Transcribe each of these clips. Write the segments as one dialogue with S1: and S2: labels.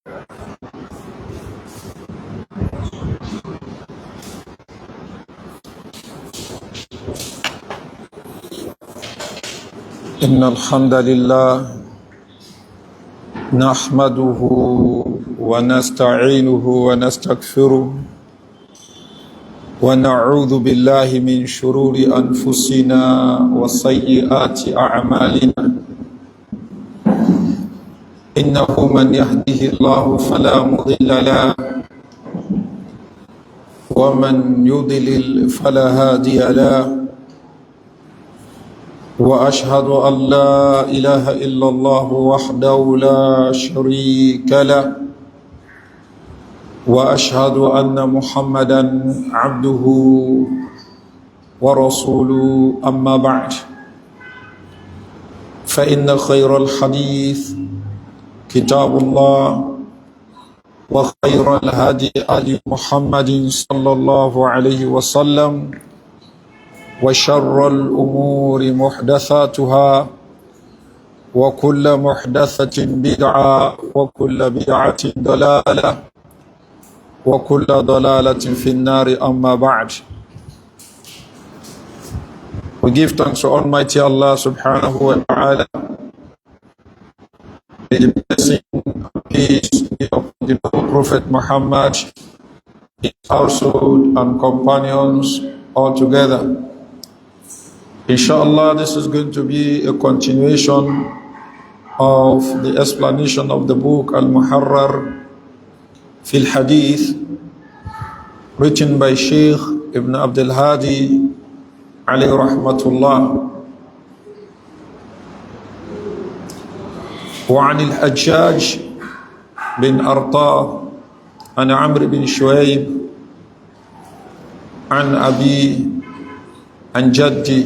S1: إن الحمد لله نحمده ونستعينه ونستغفره ونعوذ بالله من شرور أنفسنا وسيئات أعمالنا إنه من يهده الله فلا مضل له ومن يضلل فلا هادي له وأشهد أن لا إله إلا الله وحده لا شريك له وأشهد أن محمدا عبده ورسوله أما بعد فإن خير الحديث كتاب الله وخير الهدي هدي محمد صلى الله عليه وسلم وشر الأمور محدثاتها وكل محدثة بدعة وكل بدعة ضلالة وكل ضلالة في النار أما بعد. We give thanks to Almighty Allah subhanahu wa ta'ala. May the blessing and peace be upon the Prophet Muhammad, his household and companions all together. Inshallah, this is going to be a continuation of the explanation of the book Al-Muharrar fil Hadeeth, written by Sheikh Abdul Ganiy alayhi rahmatullah. وعن الحجاج بن أرطاة عن عمرو بن شعيب عن أبي عن جدي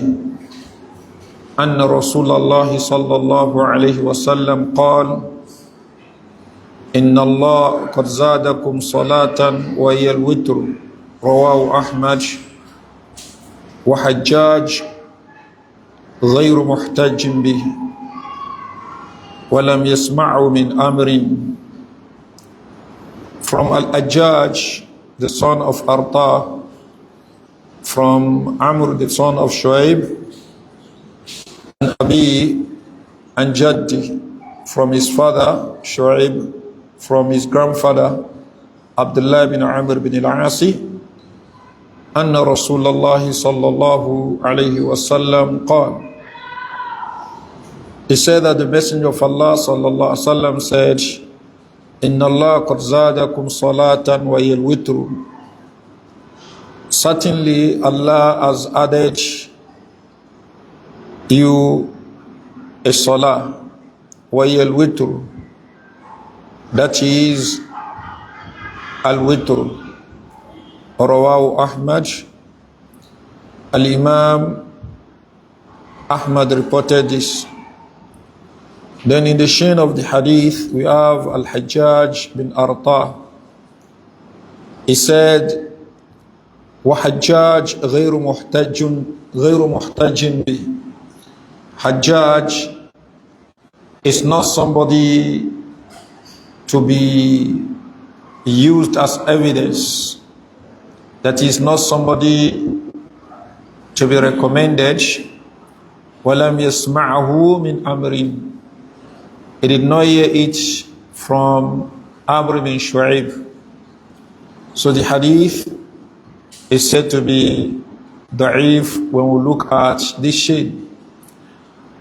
S1: أن رسول الله صلى الله عليه وسلم قال إن الله قد زادكم صلاة وهي الوتر رواه أحمد وحجاج غير محتج به ولم يسمع من أمر. From Al-Hajjaj, the son of Arta, from Amr, the son of Shuaib, and Abi and Jaddi, from his father Shuaib, from his grandfather Abdullah bin Amr bin al-Asi, أن رسول الله صلى الله عليه وسلم قال, he said that the Messenger of Allah صلى الله عليه وسلم said, إن الله قد زادكم صلاة وهي الوتر. Certainly Allah has added you a salah, وهي الوتر, that is al-witr. رواه أحمد. Al-Imam Ahmad reported this. Then in the chain of the hadith we have Al-Hajjaj bin Arta. He said, وحجاج غير محتج به. Hajjaj is not somebody to be used as evidence. That is not somebody to be recommended. وَلَمْ يَسْمَعَهُ مِنْ أَمْرٍ. He did not hear it from Amr bin Shu'aib. So the hadith is said to be da'if when we look at this shade.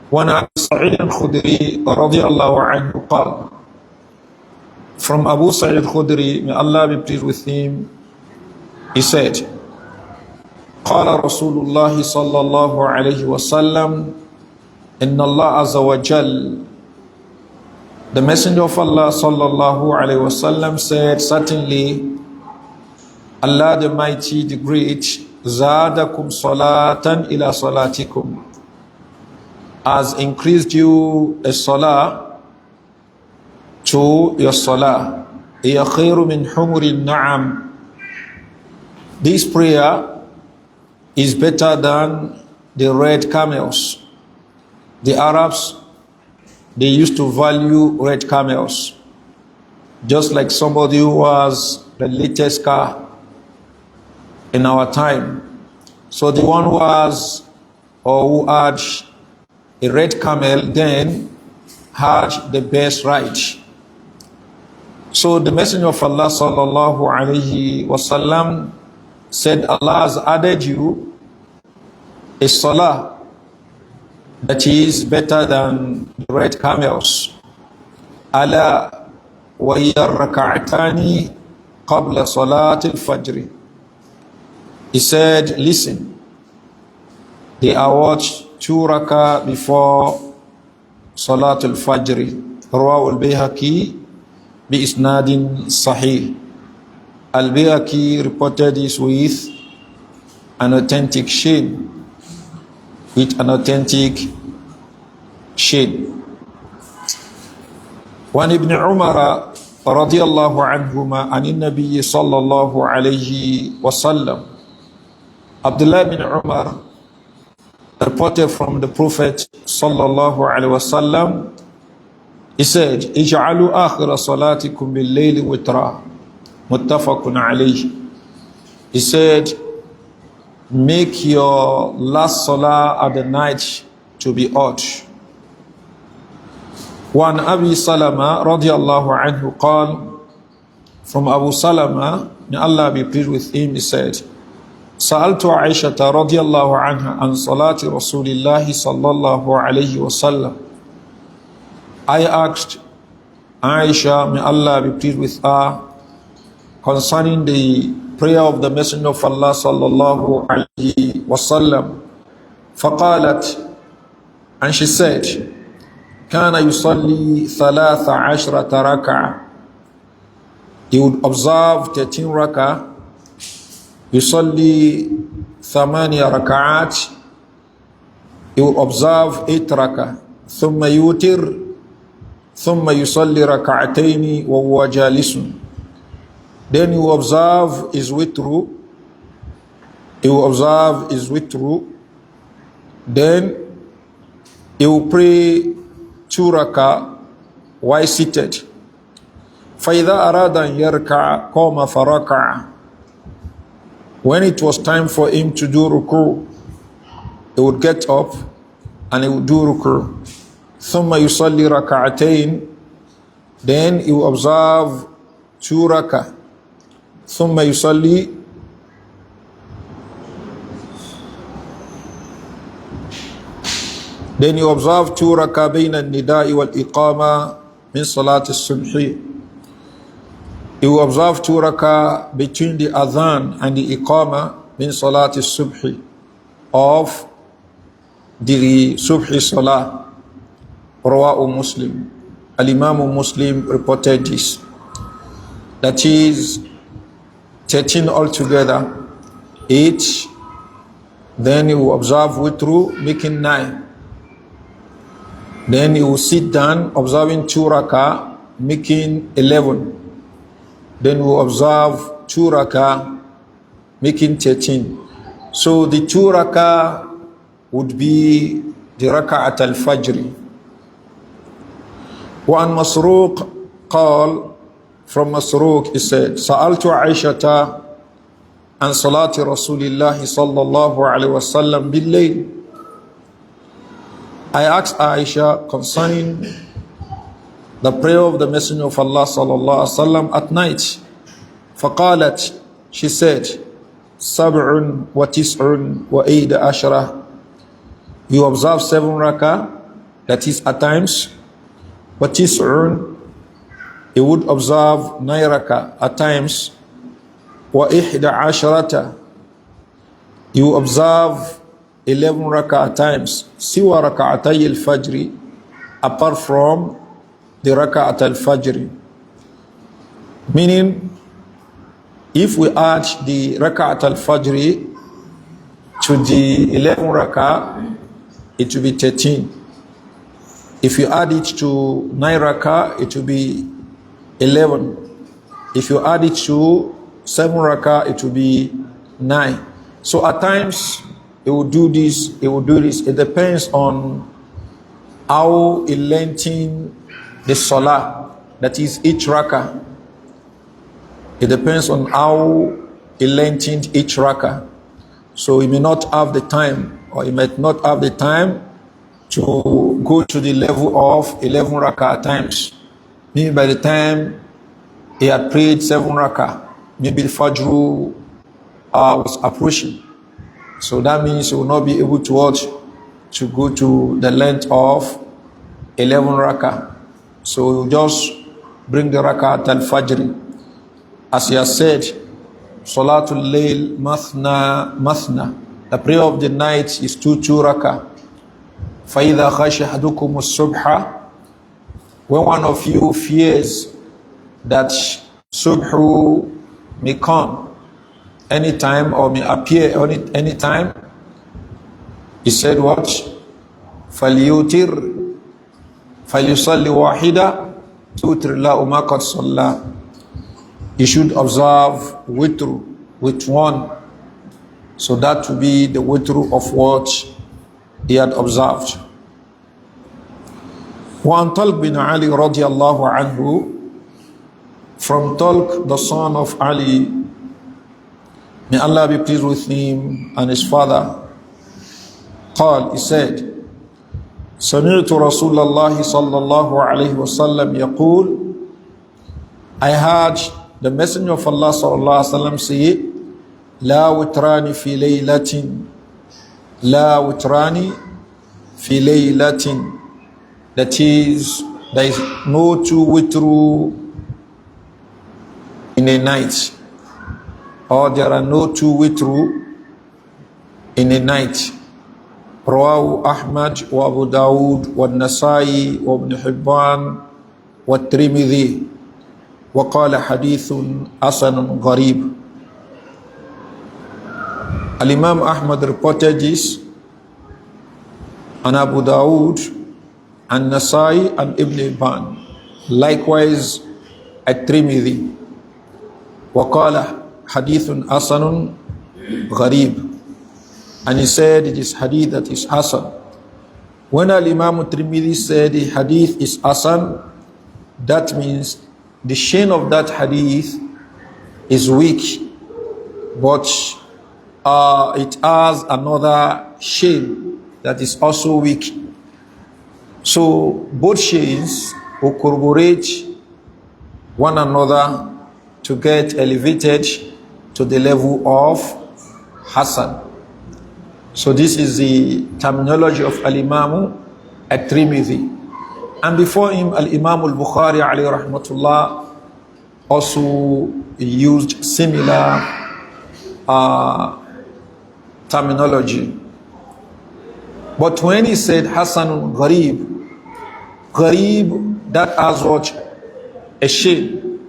S1: وَنَا أَبِي سَعِيدٍ الْخُدْرِي رَضِيَ اللَّهُ عَنْهُ قَالَ. From Abu Sa'id al-Khudri, may Allah be pleased with him, he said, قال رسول الله صلى الله عليه وسلم إن الله عز وجل. The Messenger of Allah صلى الله عليه وسلم said, certainly Allah the Mighty, the Great, زادكم صلاة إلى صلاتكم, has increased you a salah to your salah. هي خير من حمر النعم. This prayer is better than the red camels. The Arabs, they used to value red camels. Just like somebody who has the latest car in our time. So the one who has or who had a red camel then had the best ride. So the Messenger of Allah sallallahu alaihi wasallam said, Allah has added you a salah that is better than the red camels. Ala wa hiya rak'atani qabla salat al-fajr. He said, listen, they are watched 2 rakah before Salat al-Fajr. Rawahu al-Bayhaqi bi isnadin sahih. Al-Bayhaqi reported this with an authentic shade. وعن ابن عمر رضي الله عنهما عن النبي صلى الله عليه وسلم. Abdullah bin Umar reported from the Prophet sallallahu alaihi wasallam. He said, "Ij'alu akhira salatikum bil-layli witra." Muttafaqun alayhi. He said, make your last salah at the night to be odd. One Abi Salama radiallahu anhu قال, from Abu Salama, may Allah be pleased with him, he said, سألت عائشة رضي الله عنها عن صلاة رسول الله صلى الله عليه وسلم. I asked Aisha, may Allah be pleased with her, concerning the prayer of the Messenger of Allah صلى الله عليه وسلم. فقالت, and she said, كان يصلي 13 ركعة. He would observe 13 rak'ah. يصلي 8 ركعات. He will observe 8 rak'ah. ثم يوتر. ثم يصلي ركعتين وهو جالس. Then he will observe his witru. Then he will pray 2 rak'ah while seated. فإذا أراد أن يركع قام فركع. When it was time for him to do ruku, he would get up and he would do ruku. ثم يصلي ركعتين. Then he will observe 2 rak'ah. ثم يصلي. Then you observe 2 rak'ah بين النداء والإقامة من صلاة الصبح. You will observe 2 rak'ah between the adhan and the iqama min salat al-subhi, of the subhi salah. Rawahu Muslim. Al-Imam Muslim reported this. That is 13 altogether, 8. Then you will observe witru, making 9. Then you will sit down, observing 2 rak'ah, making 11. Then we will observe 2 rak'ah, making 13. So the 2 rak'ah would be the rak'at al-fajr. وعن مسروق قال, from Masruq he said, سألت عائشة عن صلاة رسول الله صلى الله عليه وسلم بالليل. I asked Aisha concerning the prayer of the Messenger of Allah sallallahu alaihi wasallam at night. فقالت, she said, 7 وتسع وإحدى عشرة. You observe 7 rak'ah, that is at times. وتسع, you would observe 9 rak'ah at times. وإحدى عشرة, you observe 11 rak'ah at times. سوى ركعتي الفجر, apart from the rak'at al-fajr. Meaning, if we add the rak'at al-fajr to the 11 rak'ah, it will be 13. If you add it to 9 rak'ah, it will be 11. If you add it to 7 rak'ah, it will be 9. So at times, it will do this, it will do this. It depends on how it lengthens the salah, that is each rak'ah. It depends on how he lengthened each rakah. So he may not have the time, or he might not have the time to go to the level of 11 rakah at times. Maybe by the time he had prayed 7 rakah, maybe the Fajr was approaching. So that means he will not be able to watch, to go to the length of 11 rakah. So you just bring the rakah al-Fajr. As he has said, Salatul Layl Mathna Mathna. The prayer of the night is 2 rakah. فَإِذَا خَشَ أَحَدُكُمُ الصُّبْحَ. When one of you fears that subh may come anytime or may appear anytime, he said what? فَلْيُوتِرْ فَلْيُصَلِّ وَاحِدًا تُوتِرْ لَهُ مَا قَدْ صَلَّى. He should observe witr with one, so that to be the witr of what he had observed. وعن طلق بن علي رضي الله عنه, from Talq, the son of Ali, may Allah be pleased with him and his father, قال, he said, سمعت رسول الله صلى الله عليه وسلم يقول, I heard the Messenger of Allah sallallahu alaihi wasallam say, لا وتران في ليلة, لا وتران في ليلة. That is, there is no 2 witru in a night, or there are no 2 witru in a night. رواه أحمد وأبو داود والنسائي وابن حبان والترمذي وقال حديث حسن غريب. Al-Imam Ahmad reported this, and Abu Dawood and Nasai and Ibn Ibn, likewise at-Tirmidhi. وقال حديث حسن غريب, and he said it is hadith that is Hasan. When Al-Imam Tirmidhi said the hadith is Hasan, that means the chain of that hadith is weak, but it has another chain that is also weak. So both chains will corroborate one another to get elevated to the level of Hasan. So this is the terminology of Al-Imam at-Tirmidhi. And before him, Al-Imam al-Bukhari alayhi rahmatullah also used similar terminology. But when he said Hasanun Gharib, Gharib, that has what? A shade.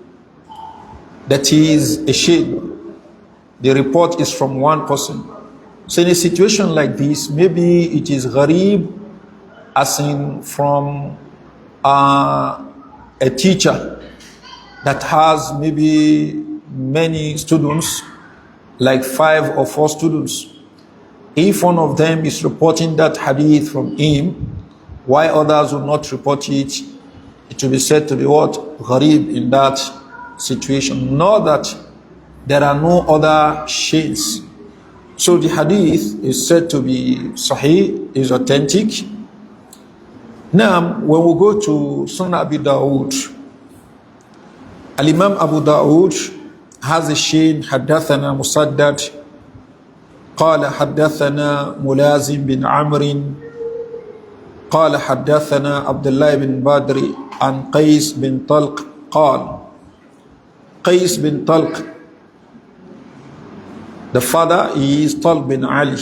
S1: That is a shade. The report is from one person. So in a situation like this, maybe it is Gharib, as in from a teacher that has maybe many students, like 5 or 4 students. If one of them is reporting that hadith from him, why others will not report it, it will be said to be what? Gharib in that situation. Not that there are no other shades. So the hadith is said to be sahih, is authentic. Now, when we go to Sunan Abi Dawood, Al-Imam Abu Dawood has a shade, حدثنا مسدد قال حدثنا ملازم بن عمرو قال حدثنا عبد الله بن بدر عن قيس بن طلق قال. قيس بن طلق, the father is Talq bin Ali,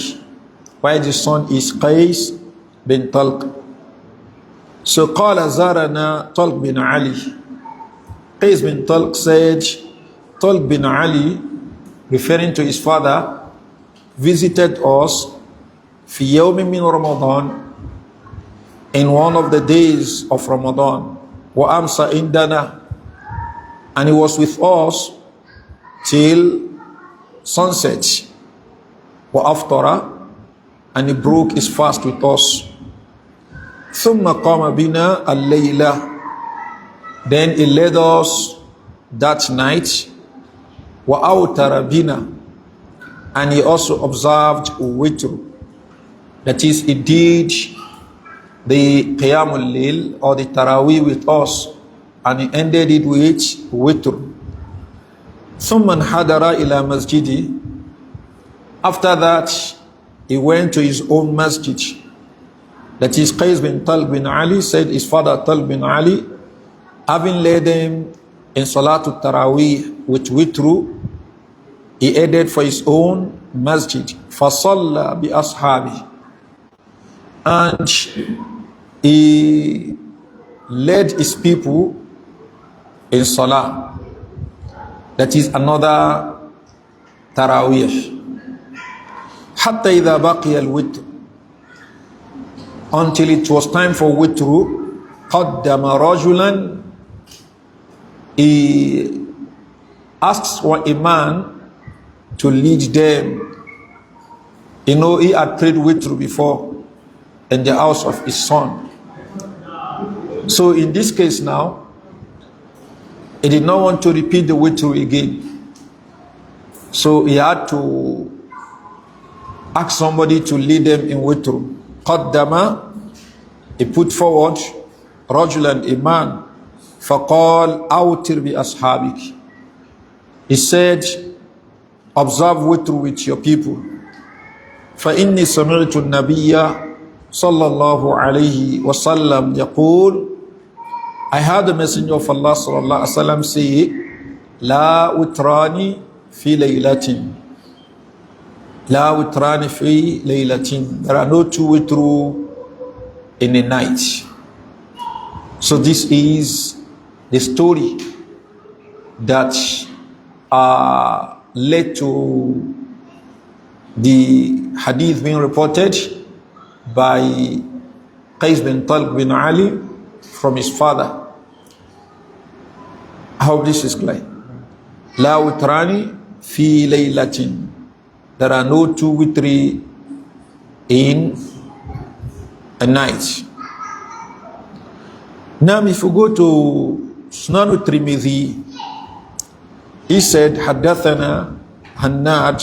S1: while the son is Qais bin Talq. So قال زارنا طلق bin Ali. Qais bin Talq said, Talq bin Ali, referring to his father, visited us في يوم من رمضان, in one of the days of Ramadan. وأمسى عندنا, and he was with us till sunset. وأفطر, and he broke his fast with us. ثم قام بنا الليلة, then he led us that night. وَأَوْتَرَ بِنَا, and he also observed witr. That is, he did the Qiyamul Layl or the Taraweeh with us, and he ended it with witr. ثُمَّ انْحَدَرَ إِلَى مَسْجِدِ. After that, he went to his own masjid. That is, Qais bin Talq bin Ali said his father Talq bin Ali, having led them in Salaat at-Tatawwu with witru, he added for his own masjid. فَصَلَّى بِأَصْحَابِهِ, and he led his people in Salah. That is another Taraweeh. حَتَّى إِذَا بَقِيَ الْوِتْرُ, until it was time for witru. قَدَّمَ رَجُلًا, he asks for a man to lead them. You know, he had prayed witru before in the house of his son. So in this case now, he did not want to repeat the witru again. So he had to ask somebody to lead them in witru. Qaddama, he put forward rajulan, a man. Faqal awtir bi ashabik, he said, observe witru with your people. Fa inni sami'tu an-nabiyya sallallahu alayhi wa sallam yaqul, I heard the messenger of Allah sallallahu alayhi wa sallam say, la witrani fi laylatin. La witrani fi laylatin. There are no two witru in a night. So this is the story that led to the hadith being reported by Qais bin Talq bin Ali from his father. I hope this is clear. La witrani fi laylatin. There are no two witri in a night. Now if you go to Sunan al-Tirmidhi, he said, حدثنا هناد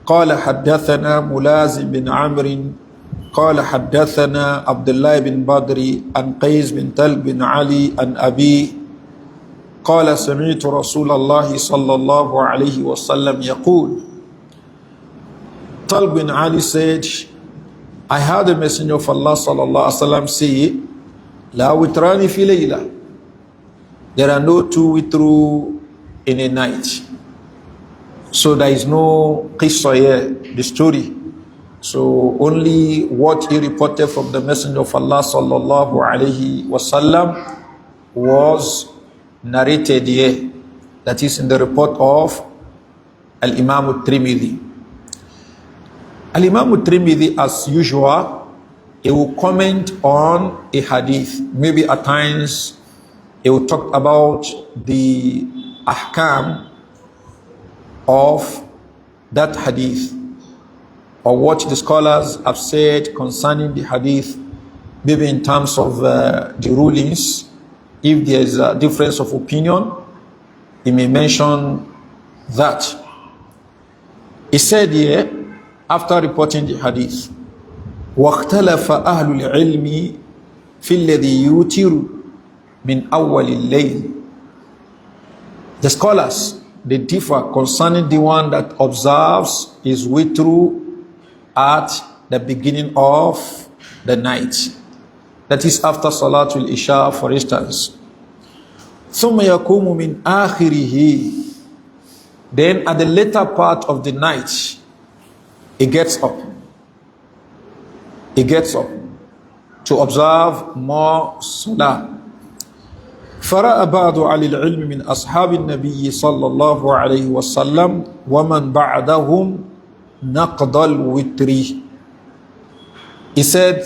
S1: قال حدثنا ملازم بن عمرو قال حدثنا عبد الله بن بدر عن قيس بن طلق بن علي عن أبي قال سمعت رسول الله صلى الله عليه وسلم يقول. Talq bin Ali said, I heard the messenger of Allah sallallahu alaihi wasallam say, La witrani fi layla. There are no two witru in a night. So there is no qissa here, the story. So only what he reported from the messenger of Allah sallallahu alaihi wasallam was narrated here. That is in the report of Al-Imam al-Tirmidhi. Al-Imam al-Tirmidhi, as usual, he will comment on a hadith. Maybe at times he will talk about the ahkam of that hadith, or what the scholars have said concerning the hadith, maybe in terms of the rulings. If there is a difference of opinion, he may mention that. He said here, after reporting the hadith, وَاخْتَلَفَ أَهْلُ الْعِلْمِ فِي الَّذِي يُوتِرُ مِنْ أَوَّلِ اللَّيْلِ. The scholars, they differ concerning the one that observes his witru at the beginning of the night. That is after Salatul Isha, for instance. ثُمَّ يَقُومُ مِنْ آخِرِهِ. Then at the later part of the night, he gets up. He gets up to observe more salah. فرأى بعض أهل العلم من أصحاب النبي صلى الله عليه وسلم ومن بعدهم نقض الوتر. He said,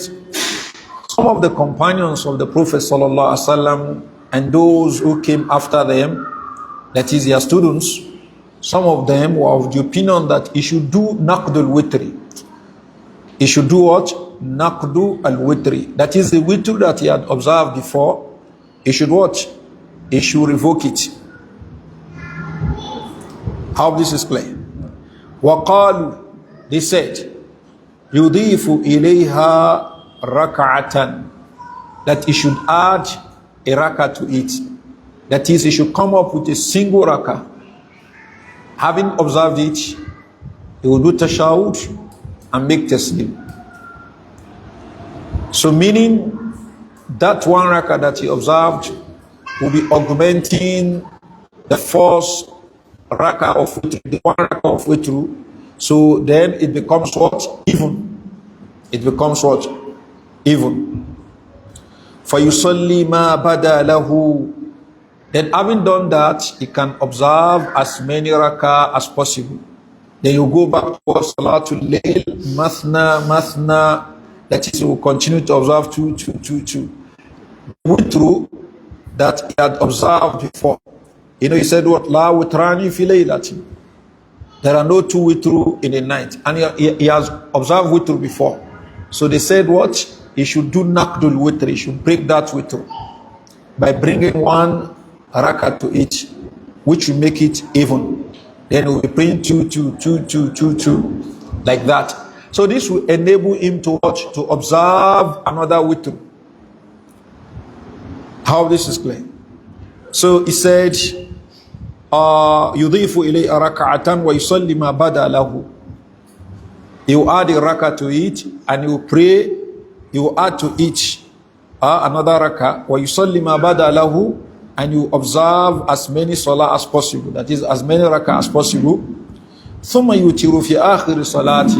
S1: some of the companions of the Prophet صلى الله عليه وسلم and those who came after them, that is their students, some of them were of the opinion that he should do naqd al-witri. He should do what? Naqdu al-witri. That is the witr that he had observed before. He should what? He should revoke it. How this is clear. وَقَالُوا, they said, يُضِيفُ إِلَيْهَا رَكَعَةً, that he should add a rakah to it. That is, he should come up with a single rakah. Having observed it, he will do tashahud and make taslim. So meaning that one rakah that he observed will be augmenting the first rakah of witr, the one rakah of witr. So then it becomes what? Even. It becomes what? Even. فَيُصَلِّي مَا بَدَى لَهُ. Then having done that, he can observe as many rakah as possible. Then you go back to Salatul Layl, Mathna, Mathna. That is, he will continue to observe two. Witru that he had observed before. You know, he said what? La witrani fi laylatin. There are no two witru in a night. And he has observed witru before. So they said what? He should do naqdul witr. He should break that witr by bringing one rakah to it, which will make it even. Then we'll be praying two, like that. So this will enable him to watch, to observe another witr. How this is clear. So he said, يُضِيفُ إِلَيْهَ رَكَعَةً وَيُصَلِّ مَا بَدَى لَهُ. He will add a rakah to it, and he will pray. He will add to each another rakah. وَيُصَلِّ مَا بَدَى لَهُ. And you observe as many salah as possible. That is, as many rakah as possible. ثُمَّ يُتِرُ فِي آخِرِ صَلَاتِ.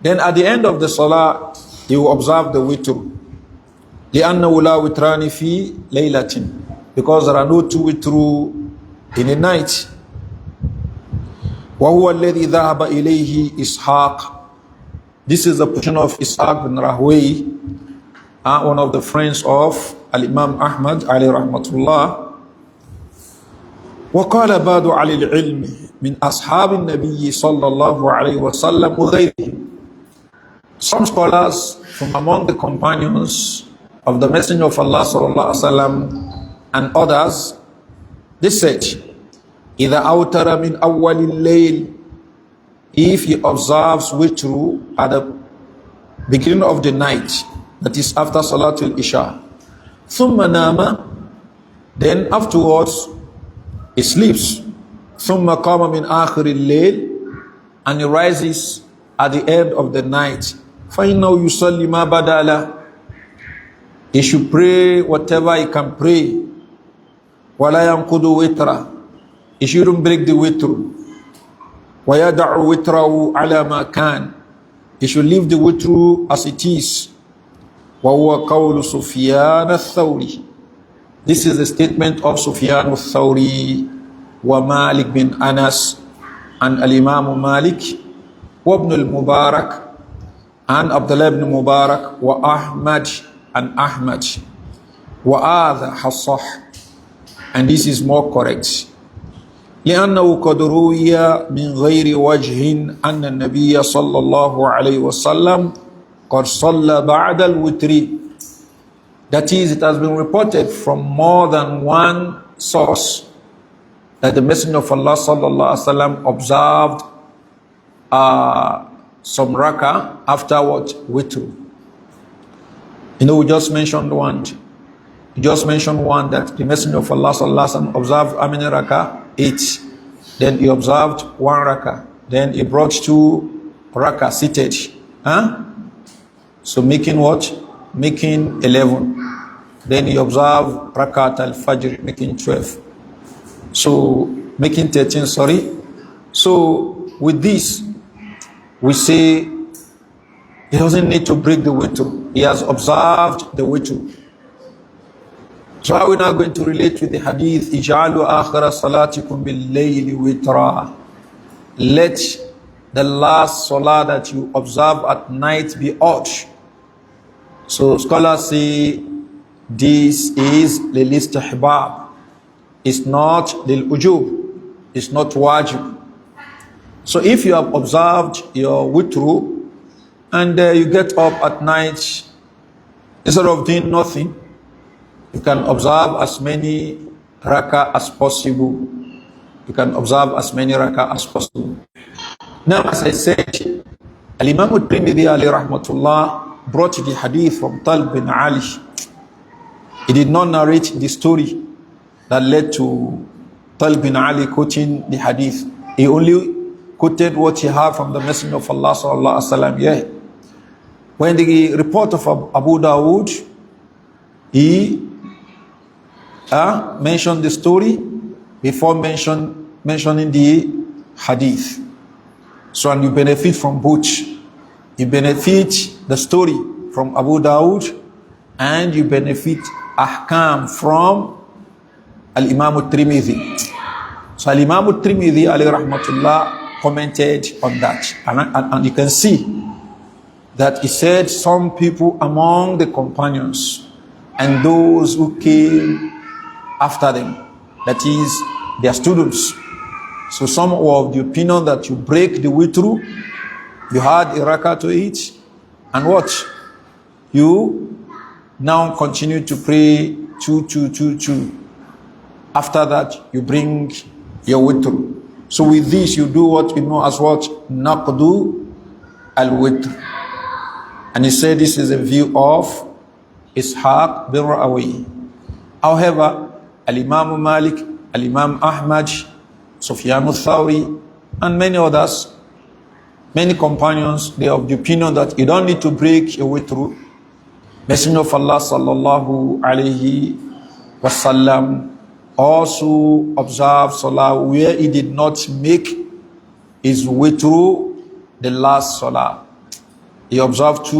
S1: Then at the end of the salah, he will observe the witr. لِأَنَّهُ لَا وِتْرَانِ فِي لَيْلَةٍ. Because there are no two witru in a night. وَهُوَ الَّذِي ذَهَبَ إِلَيْهِ إِسْحَاقٌ. This is the position of Ishaq bin Rahway, one of the friends of Al-Imam Ahmad alayhi rahmatullah. وقال بعض على العلم من أصحاب النبي صلى الله عليه وسلم وغيرهم. Some scholars from among the companions of the Messenger of Allah sallallahu alaihi wasallam and others, they said, إذا أوتر من أول الليل, if he observes witru at the beginning of the night, that is after Salatul Isha, ثم نام, then afterwards he sleeps, ثم قام من آخر الليل, and he rises at the end of the night, فإنه يصلي ما بدا له. He should pray whatever he can pray. ولا ينقض وتره. He shouldn't break the witr. ويدع وتره على ما كان. He should leave the witr as it is. وهو قول سفيان الثوري. This is the statement of Sufyan al-Thawri wa Malik bin Anas and Al-Imam Malik wa Ibn al-Mubarak and Abdullah ibn Mubarak wa Ahmad and Ahmad wa Adha Hassah, and this is more correct. لأنه قد روي من غير وجه أن النبي صلى الله عليه وسلم قد صلى بعد الوتر. That is, it has been reported from more than one source that the Messenger of Allah sallallahu alaihi wasallam observed some rakah after what? Witr. You know, we just mentioned one. We just mentioned one that the Messenger of Allah sallallahu alaihi wasallam observed how many rakah? 8. Then he observed one rakah. Then he brought 2 rakah seated. So making what? Making 11. Then he observed rakat al-fajr, making 12. So making 13, sorry. So with this, we say he doesn't need to break the witr. He has observed the witr. So how are we now going to relate with the hadith? Ij'alu akhira salatikum bil-layli witra. Let the last salah that you observe at night be odd. So scholars say this is lil istihbab. It's not lil ujub. It's not wajib. So if you have observed your witru and you get up at night, instead of doing nothing, you can observe as many rakah as possible. You can observe as many rak'ah as possible. Now, as I said, Al-Imam al-Tirmidhi alayhi rahmatullah brought the hadith from Talib bin Ali. He did not narrate the story that led to Talib bin Ali quoting the hadith. He only quoted what he heard from the Messenger of Allah sallallahu alaihi wasallam. Yeah. When the report of Abu Dawood, he mentioned the story before mentioning the hadith. So, and you benefit from both. You benefit the story from Abu Dawood, and you benefit ahkam from Al-Imam al-Tirmidhi. So Al-Imam al-Tirmidhi alayhi rahmatullah commented on that. And you can see that he said some people among the companions and those who came after them, that is, their students. So some were of the opinion that you break the witru, you had a rakah to eat, and what? You now continue to pray two. After that, you bring your witr. So with this, you do what we know as what? Naqdu al-witr. And he said this is a view of Ishaq bin Ra'awi. However, Al-Imam Malik, Al-Imam Ahmad, Sufyan al-Thawri, and many others, many companions, they are of the opinion that you don't need to break your witr. Messenger of Allah sallallahu alayhi wasallam also observed salah where he did not make his way through the last salah. He observed 2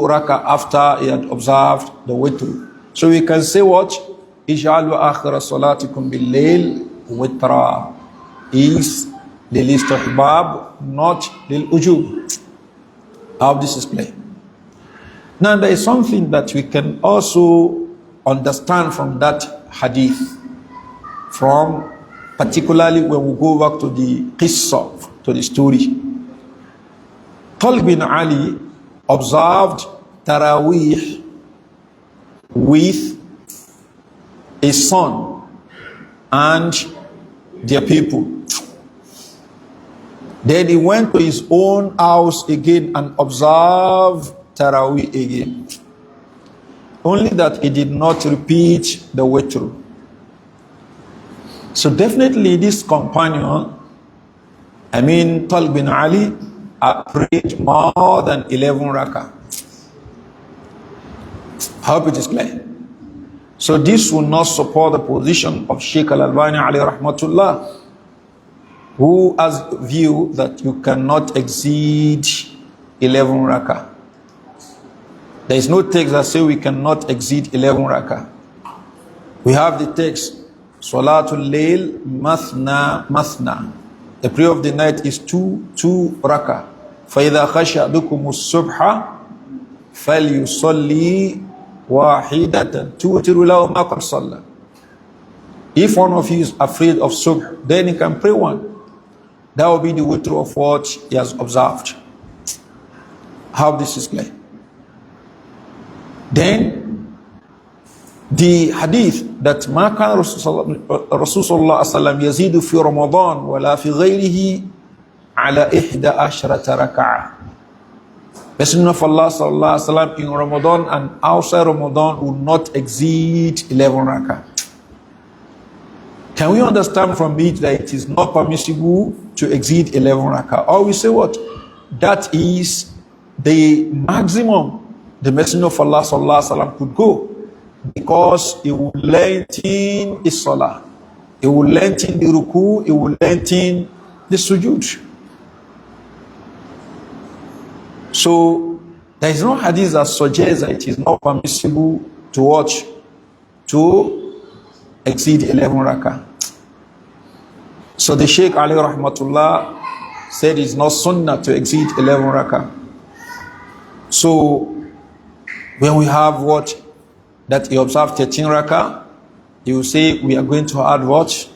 S1: rak'ah after he had observed the witr. So we can say what? Ij'alu akhira salatikum bil-layl witra. Is the list of istihbab, not lil ujub. How this is played. Now there is something that we can also understand from that hadith, from particularly when we go back to the qissa, to the story. Talib bin Ali observed Taraweeh with his son and their people. Then he went to his own house again and observed Taraweeh again. Only that he did not repeat the witr. So definitely this companion, Talib bin Ali, prayed more than 11 rak'ah. I hope it is clear. So this will not support the position of Sheikh Al-Albani alayhi rahmatullah, who has view that you cannot exceed 11 rak'ah. There is no text that says we cannot exceed 11 rak'ah. We have the text, Salatul Layl Mathna. The prayer of the night is two rak'ah. فَإِذَا خَشَى بِكُمُ الصُّبْحَ فَلْيُصَلِّي وَاحِدَةً تُوتِرُ لَهُ مَا قَدْ صَلَّى. If one of you is afraid of subh, then he can pray one. That will be the witr of what he has observed. How this is clear. Then the hadith that ما كان رسول الله صلى الله عليه وسلم يزيد في رمضان ولا في غيره على 11 ركعة. Messenger of Allah صلى الله عليه وسلم in Ramadan and outside Ramadan will not exceed 11 rak'ah. Can we understand from it that it is not permissible to exceed 11 rak'ah? Or we say what? That is the maximum the Messenger of Allah sallallahu alaihi wasallam could go, because he will lengthen the salah, he will lengthen the ruku, he will lengthen the sujood. So there is no hadith that suggests that it is not permissible to watch, to exceed 11 rak'ah. So the Sheikh alayhi rahmatullah said it's not sunnah to exceed 11 rak'ah. So when we have what? That he observed 13 rak'ah, he will say we are going to add what?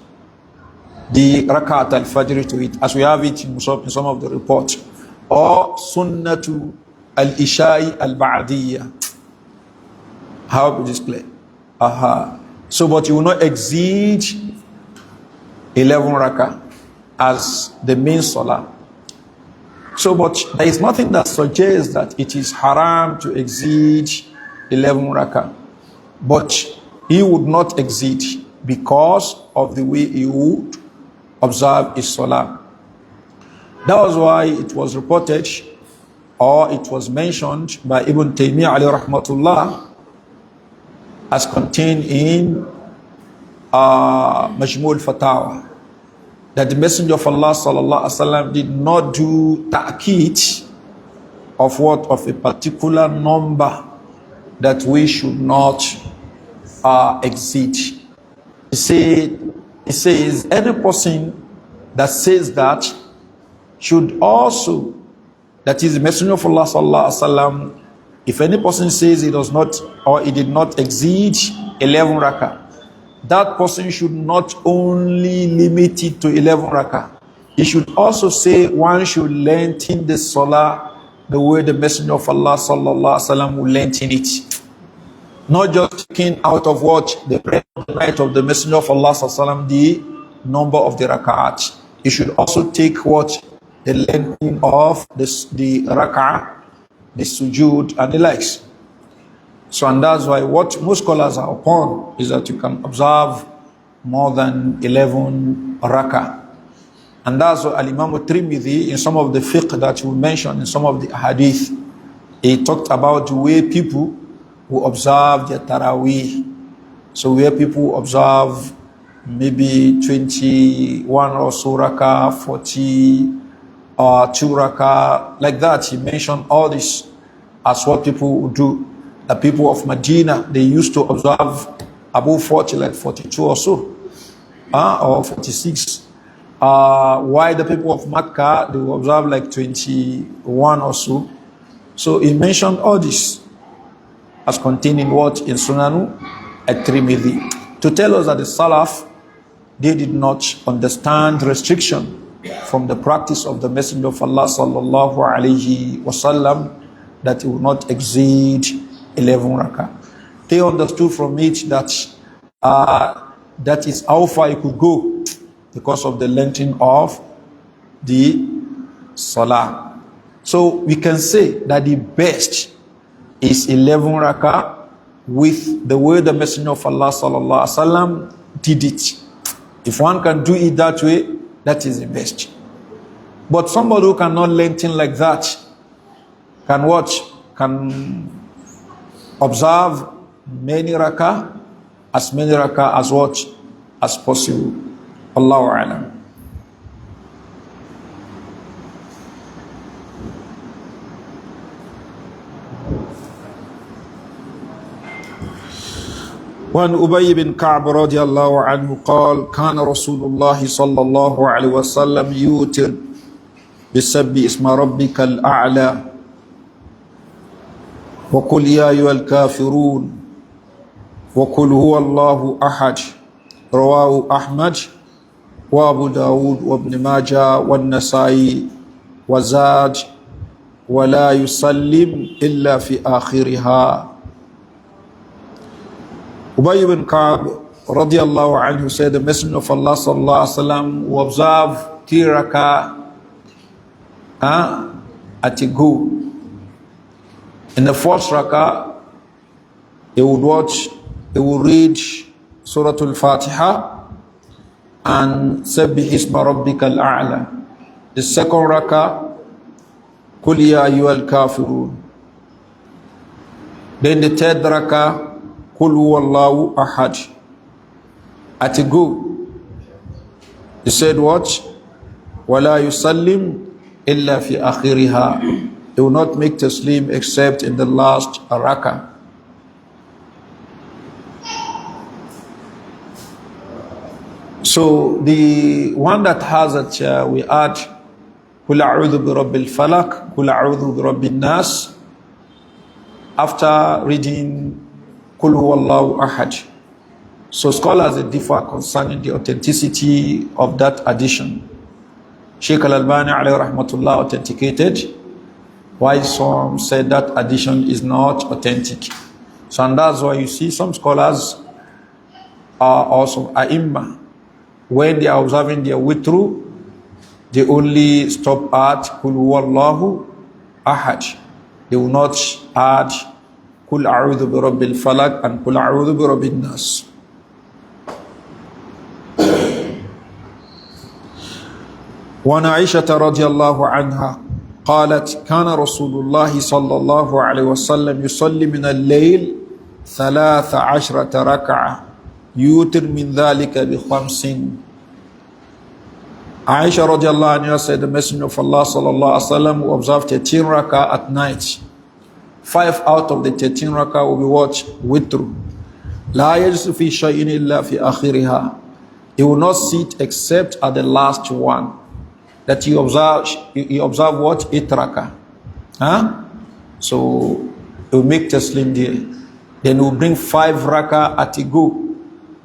S1: The rak'at al-fajr to it, as we have it in some of the reports. Or sunnatu al-isha'i al-ba'diyya. How it is clear? So but you will not exceed 11 rak'ah. as the main salah. So, but there is nothing that suggests that it is haram to exceed 11 rakah. But he would not exceed because of the way he would observe his salah. That was why it was reported, or it was mentioned by Ibn Taymiyyah alayhi rahmatullah, as contained in Majmu' al-Fatawa, that the Messenger of Allah sallallahu alaihi wasallam did not do ta'kid of what, of a particular number that we should not exceed. He says any person that says that should also, that is the Messenger of Allah sallallahu alaihi wasallam, if any person says he does not, or he did not exceed 11 rakah, that person should not only limit it to 11 rakah. He should also say one should lengthen the salah the way the Messenger of Allah sallallahu alaihi wasallam will lengthen it. Not just taking out of what the prayer of the night of the Messenger of Allah sallallahu alaihi wasallam the number of the rak'at. He should also take what the lengthening of the rak'ah, the sujood, and the likes. So, and that's why what most scholars are upon is that you can observe more than 11 rak'ah. And that's what Al-Imam al-Tirmidhi, in some of the fiqh that you mentioned, in some of the hadith, he talked about the way people who observe their Taraweeh. So where people observe maybe 21 or so rak'ah, 40 or 2 rak'ah, like that. He mentioned all this as what people would do. The people of Medina, they used to observe above 40, like 42 or so, or 46. Why the people of Makkah, they will observe like 21 or so. So he mentioned all this as contained in what? In Sunanu at-Tirmidhi. To tell us that the Salaf, they did not understand restriction from the practice of the Messenger of Allah sallallahu alayhi wasallam, that it would not exceed 11 rakah. They understood from it that that is how far it could go because of the lengthening of the salah. So we can say that the best is 11 rakah with the way the Messenger of Allah sallallahu alaihi wasallam did it. If one can do it that way, that is the best. But somebody who cannot lengthen like that can watch, can observe many rakah, as many rakah as what as possible. Allahu a'lam. وعن أبي بن كعب رضي الله عنه قال كان رسول الله صلى الله عليه وسلم يوتر بسبح اسم ربك الأعلى وقل يا أيها الكافرون وقل هو الله أحد رواه أحمد وأبو داود وابن ماجه والنسائي وزاد ولا يسلم إلا في آخرها. Ubay ibn Ka'b radiallahu anhu said the Messenger of Allah sallallahu alaihi wasallam will observe 3 rakah at a go. In the first rakah, he would watch, he would read Surah Al-Fatiha and Sabbih Isma Rabbika Al-A'la. The second rakah, Qul Ya Ayyuhal Kafirun. Then the third rakah, Qul Huwallahu Ahad. At a go, he said what? Wala yusallim illa fi akhiriha. He will not make taslim except in the last rakah. So the one that has it, we add Qul a'udhu bi rabbil falaq, Qul a'udhu bi rabbin nas, after reading Qul huwallahu ahad. So scholars differ concerning the authenticity of that addition. Sheikh Al-Albani alayhi rahmatullah authenticated, while some said that addition is not authentic. So and that's why you see some scholars are also ai when they are observing their witru, They only stop at Kul Huwallahu Ahad. They will not add Kul A'udhu bi Rabbil Falak and Kul A'udhu bi Rabbin Nas. وعن عائشة رضي الله عنها قالت كان رسول الله صلى الله عليه وسلم يصلي من الليل 13 ركعة يوتر من ذلك ب5. Aisha radiallahu anha said the Messenger of Allah sallallahu alaihi wasallam will observe 13 rakah at night. 5 out of the 13 rakah will be watched witr. لا يجلس في شيء إلا في آخرها. He will not sit except at the last one. That he observe what? 8 rakah. Huh? So he will make taslim there. Then he will bring 5 rakah at a go.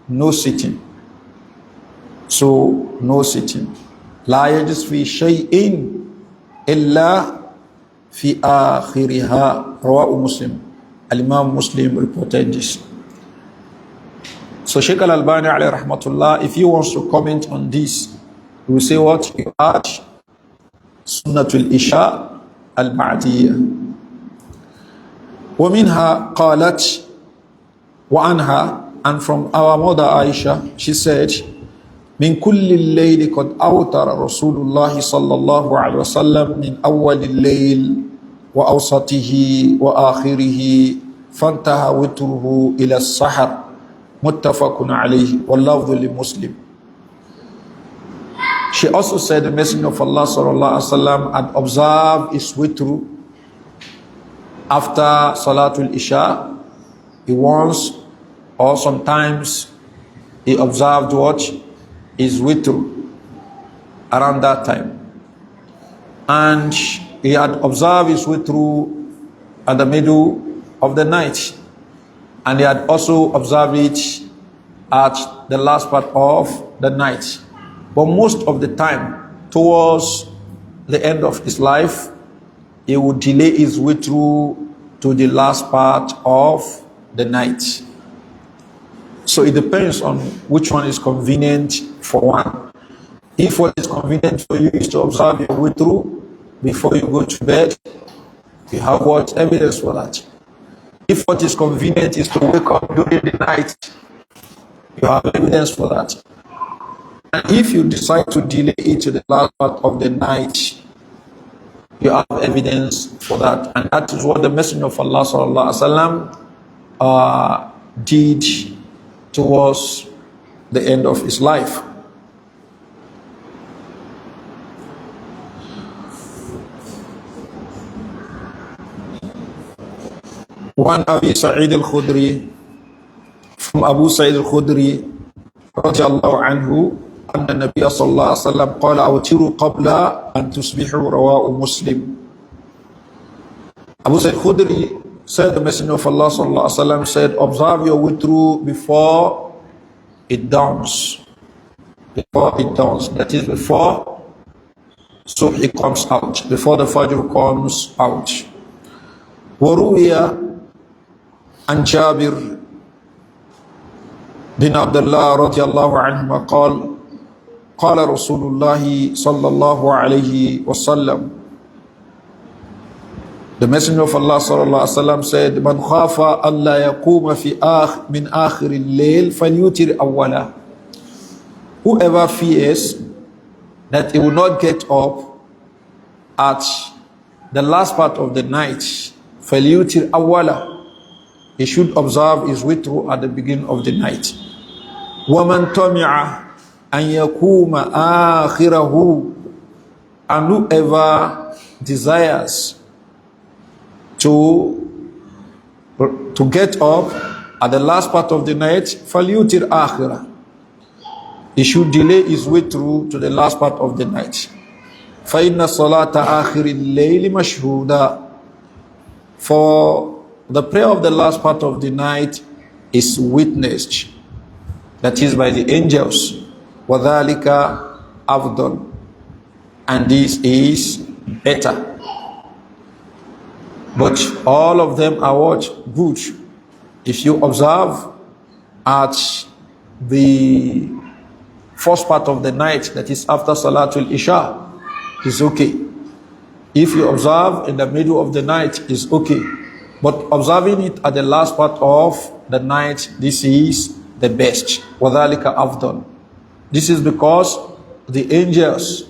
S1: No sitting. So no sitting. لا يجلس في شيء إلا في آخرها. رواه مسلم. Al-Imam Muslim reported this. So Sheikh Al-Albani alayhi rahmatullah, if he wants to comment on this, he will say what? You add Sunnatul Isha al-Ba'diyya. ومنها قالت وعنها, and from our mother Aisha, she said, من كل الليل قد أوتر رسول الله صلى الله عليه وسلم من أول الليل وأوسطه وآخره فانتهى وتره إلى السحر متفق عليه واللفظ لمسلم. She also said the Messenger of Allah sallallahu alaihi wasallam had observed his witr after Salatul Isha. He once or sometimes he observed what? His witr around that time. And he had observed his witr at the middle of the night. And he had also observed it at the last part of the night. But most of the time, towards the end of his life, he would delay his witr to the last part of the night. So it depends on which one is convenient for one. If what is convenient for you is to observe your witr before you go to bed, you have what? Evidence for that. If what is convenient is to wake up during the night, you have evidence for that. And if you decide to delay it to the last part of the night, you have evidence for that. And that is what the Messenger of Allah sallallahu alaihi wasallam did towards the end of his life. وعن أبي سعيد الخدري, from Abu Sa'id al-Khudri رضي الله عنه أن النبي صلى الله عليه وسلم قال أوتروا قبل أن تصبحوا. رواه مسلم. Abu Sa'id al-Khudri said the Messenger of Allah صلى الله عليه وسلم said, observe your witr before it dawns. Before it dawns, that is before Subh comes out, before the Fajr comes out. وروي عن جابر بن عبد الله رضي الله عنهما قال قال رسول الله صلى الله عليه وسلم, the Messenger of Allah صلى الله عليه وسلم said, من خاف ألا يقوم في من آخر الليل فليوتر أولا. Whoever fears that he will not get up at the last part of the night, فليوتر أولا, he should observe his witr at the beginning of the night. وَمَنْ طَمِعَ أَنْ يَقُومَ آخِرَهُ, and whoever desires to get up at the last part of the night, فَلْيُوتِرْ آخِرَهُ, he should delay his witr to the last part of the night. فَإِنَّ صَلَاةَ آخِرِ اللَّيْلِ مَشْهُودًا, for the prayer of the last part of the night is witnessed, that is by the angels. وَذَلِكَ أَفْضَلُ, and this is better. But all of them are what? Good. If you observe at the first part of the night, that is after Salatul Isha, it's okay. If you observe in the middle of the night, it's okay. But observing it at the last part of the night, this is the best. وَذَلِكَ أَفْضَلُ. This is because the angels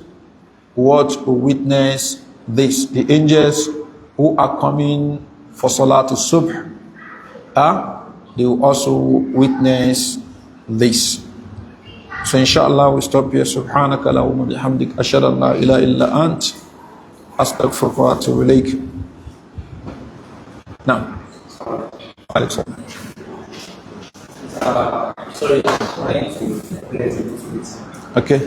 S1: what witness this. The angels who are coming for Salaat al-Subh, they will also witness this. So inshallah we stop here. Subhanaka Allahumma bihamdik ashhadu an la ilaha illa ant astaghfiruka wa atubu ilayk. Now,
S2: sorry, trying to explain this.
S1: okay.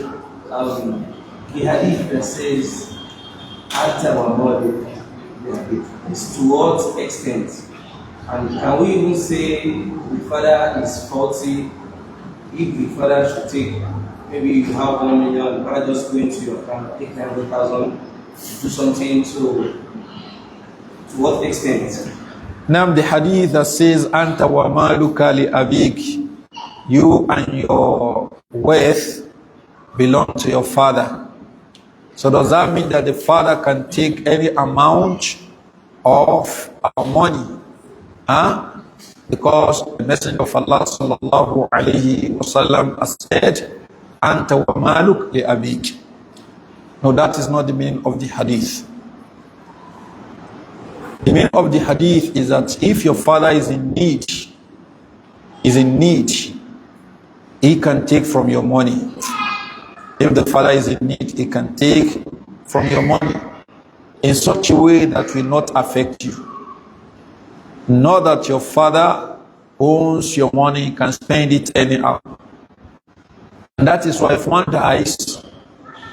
S2: The hadith that says, "Anta wa mawdi," is to what extent? And can we even say the father is faulty if the father should take, maybe you have 1 million, the father just go into your account, take 900,000, do something, to what extent?
S1: Now the hadith that says Anta wa maluka li abik, you and your wealth belong to your father. So does that mean that the father can take any amount of our money? Because the Messenger of Allah sallallahu alayhi wasallam has said, Anta wa maluk li abik. No, that is not the meaning of the hadith. The meaning of the hadith is that if your father is in need, he can take from your money. If the father is in need, he can take from your money in such a way that will not affect you. Not that your father owns your money, can spend it anyhow. And that is why if one dies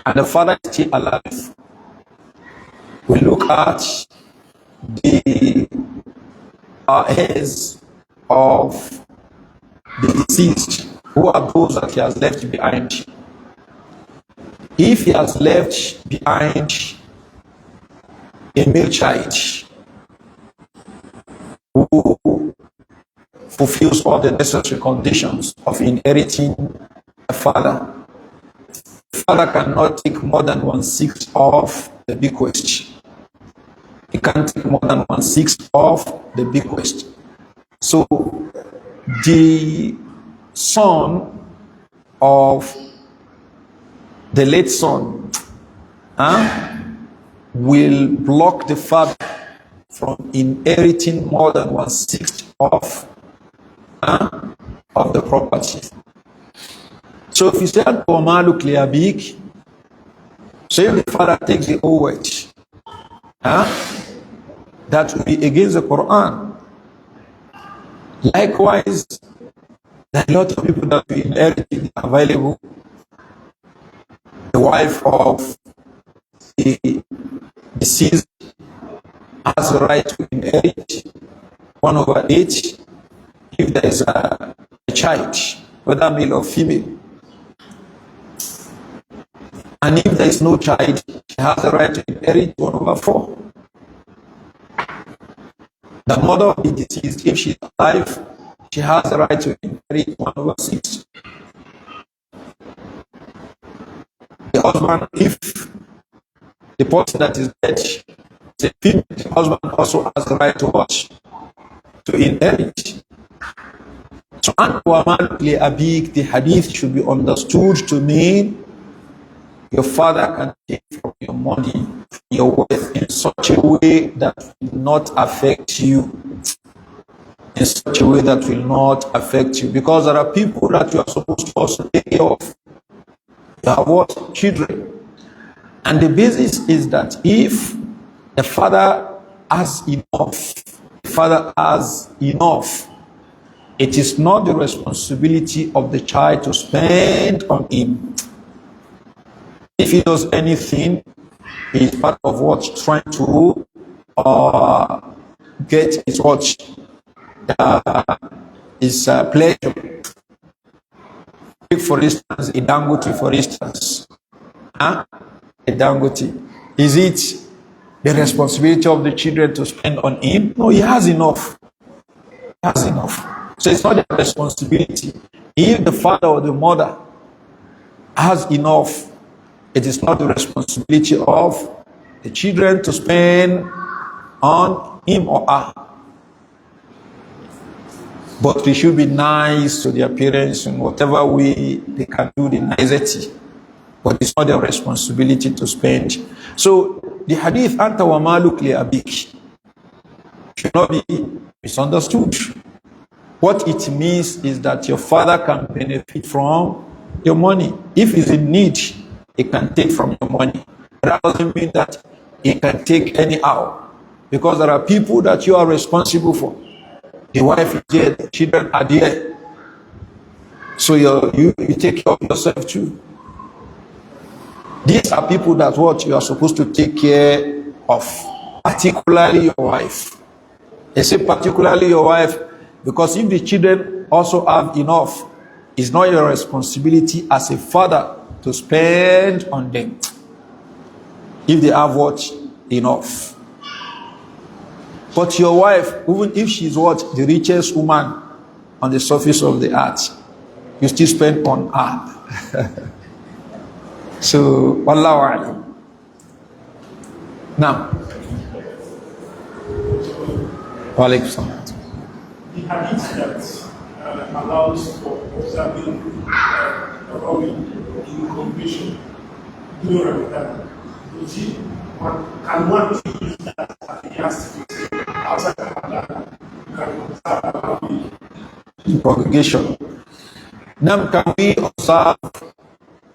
S1: and the father is still alive, we look at the heirs of the deceased, who are those that he has left behind. If he has left behind a male child who fulfills all the necessary conditions of inheriting a father, the father cannot take more than 1/6 of the bequest. He can't take more than 1/6 of the bequest. So the son of the late son will block the father from inheriting more than 1/6 of the property. So if you say big, so if the father takes the whole weight, that will be against the Quran. Likewise, there are a lot of people that will inherit available. The wife of the deceased has the right to inherit 1/8 if there is a child, whether male or female. And if there is no child, she has the right to inherit 1/4. The mother of the deceased, if she is alive, she has the right to inherit 1/6. The husband, if the person that is dead is a female, the husband also has the right to watch, to inherit. So, the hadith should be understood to mean your father can take from your money, your wealth, in such a way that will not affect you. In such a way that will not affect you. Because there are people that you are supposed to also take care of. You have what? Children. And the basis is that if the father has enough, it is not the responsibility of the child to spend on him. If he does anything, he is part of what? Trying to get his watch, his pleasure. Take for instance, a Dangote, for instance. A Dangote. Is it the responsibility of the children to spend on him? No, he has enough. He has enough. So it's not their responsibility. If the father or the mother has enough, It is not the responsibility of the children to spend on him or her. But we should be nice to their parents in whatever way they can do the nicety. But it's not their responsibility to spend. So the hadith, Anta wa maluk li abik, should not be misunderstood. What it means is that your father can benefit from your money. If he's in need, he can take from your money. That doesn't mean that he can take anyhow. Because there are people that you are responsible for. The wife is there, the children are there. So you take care of yourself too. These are people that what you are supposed to take care of, particularly your wife. I say particularly your wife, because if the children also have enough, it's not your responsibility as a father to spend on them. If they have what? Enough. But your wife, even if she's what? The richest woman on the surface of the earth, you still spend on her. So, wallahu a'lam. Now, Walaikum salam.
S3: The hadith that allows for observing Rawi in congregation during Ramadan. Can one use that as a yardstick outside Ramadan? Can observe Rawi
S1: in congregation. Now, can we observe